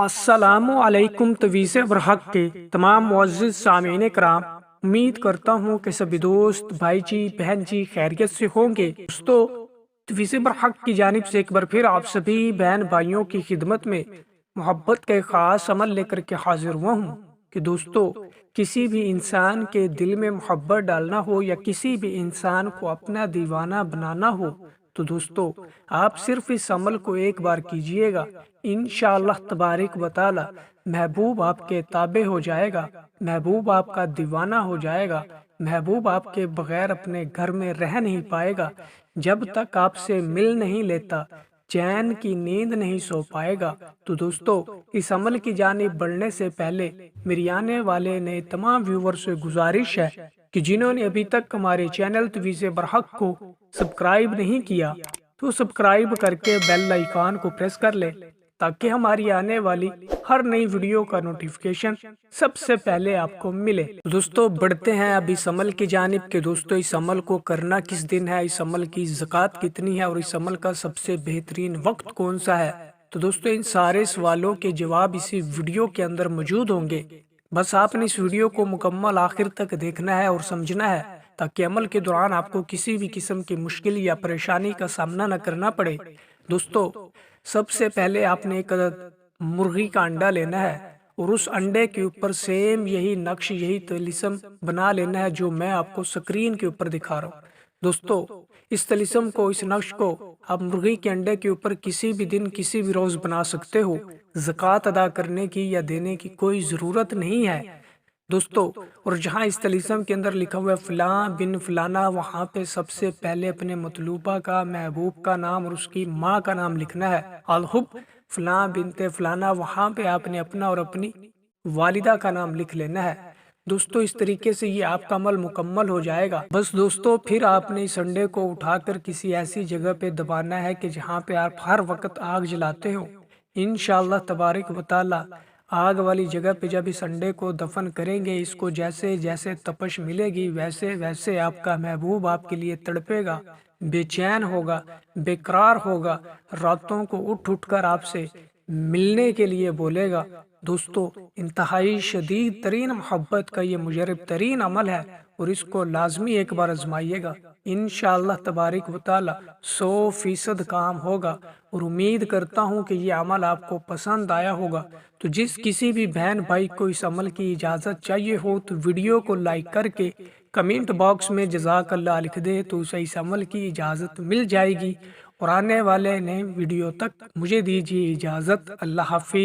السلام علیکم تویز برحق کے تمام معزز سامعین کرام، امید کرتا ہوں کہ سبھی دوست بھائی جی بہن جی خیریت سے ہوں گے۔ دوستو، تویز برحق کی جانب سے ایک بار پھر آپ سبھی بہن بھائیوں کی خدمت میں محبت کا ایک خاص عمل لے کر کے حاضر ہوا ہوں کہ دوستو، کسی بھی انسان کے دل میں محبت ڈالنا ہو یا کسی بھی انسان کو اپنا دیوانہ بنانا ہو تو دوستو، آپ صرف اس عمل کو ایک بار کیجئے گا، انشاءاللہ تبارک و تعالی محبوب آپ کے تابع ہو جائے گا، محبوب آپ کا دیوانہ ہو جائے گا، محبوب آپ کے بغیر اپنے گھر میں رہ نہیں پائے گا، جب تک آپ سے مل نہیں لیتا چین کی نیند نہیں سو پائے گا۔ تو دوستو، اس عمل کی جانب بڑھنے سے پہلے میری آنے والے نئے تمام ویور سے گزارش ہے کہ جنہوں نے ابھی تک ہمارے چینل تویز برحق کو سبسکرائب نہیں کیا تو سبسکرائب کر کے بیل آئیکن کو پریس کر لے تاکہ ہماری آنے والی ہر نئی ویڈیو کا نوٹیفیکیشن سب سے پہلے آپ کو ملے۔ دوستو، بڑھتے ہیں اب اس عمل کی جانب کہ دوستو، اس عمل کو کرنا کس دن ہے، اس عمل کی زکوٰۃ کتنی ہے اور اس عمل کا سب سے بہترین وقت کون سا ہے۔ تو دوستو، ان سارے سوالوں کے جواب اسی ویڈیو کے اندر موجود ہوں گے، بس آپ نے اس ویڈیو کو مکمل آخر تک دیکھنا ہے اور سمجھنا ہے تاکہ عمل کے دوران آپ کو کسی بھی قسم کی مشکل یا پریشانی کا سامنا نہ کرنا پڑے۔ دوستو، سب سے پہلے آپ نے ایک عدد مرغی کا انڈا لینا ہے اور اس انڈے کے اوپر سیم یہی نقش، یہی طلسم بنا لینا ہے جو میں آپ کو سکرین کے اوپر دکھا رہا ہوں۔ دوستو، اس طلسم کو، اس نقش کو آپ مرغی کے انڈے کے اوپر کسی بھی دن کسی بھی روز بنا سکتے ہو، زکوٰۃ ادا کرنے کی یا دینے کی کوئی ضرورت نہیں ہے۔ دوستو، اور جہاں اس طلسم کے اندر لکھا ہوا ہے فلاں بن فلانا، وہاں پہ سب سے پہلے اپنے مطلوبہ کا، محبوب کا نام اور اس کی ماں کا نام لکھنا ہے۔ الحب فلاں بنت فلانا، وہاں پہ آپ نے اپنا اور اپنی والدہ کا نام لکھ لینا ہے۔ دوستو، اس طریقے سے یہ آپ کا عمل مکمل ہو جائے گا۔ بس دوستو، پھر آپ نے اس انڈے کو اٹھا کر کسی ایسی جگہ پہ دبانا ہے کہ جہاں پہ آپ ہر وقت آگ جلاتے ہو۔ انشاءاللہ تبارک و تعالی آگ والی جگہ پہ جب اس انڈے کو دفن کریں گے، اس کو جیسے جیسے تپش ملے گی ویسے ویسے آپ کا محبوب آپ کے لیے تڑپے گا، بے چین ہوگا، بے قرار ہوگا، راتوں کو اٹھ اٹھ کر آپ سے ملنے کے لیے بولے گا۔ دوستو، انتہائی شدید ترین محبت کا یہ مجرب ترین عمل ہے اور اس کو لازمی ایک بار آزمائیے گا، انشاءاللہ تبارک و تعالی 100% کام ہوگا، اور امید کرتا ہوں کہ یہ عمل آپ کو پسند آیا ہوگا۔ تو جس کسی بھی بہن بھائی کو اس عمل کی اجازت چاہیے ہو تو ویڈیو کو لائک کر کے کمنٹ باکس میں جزاک اللہ لکھ دے تو اسے اس عمل کی اجازت مل جائے گی۔ اور آنے والے نئے ویڈیو تک مجھے دیجیے اجازت۔ اللہ حافظ۔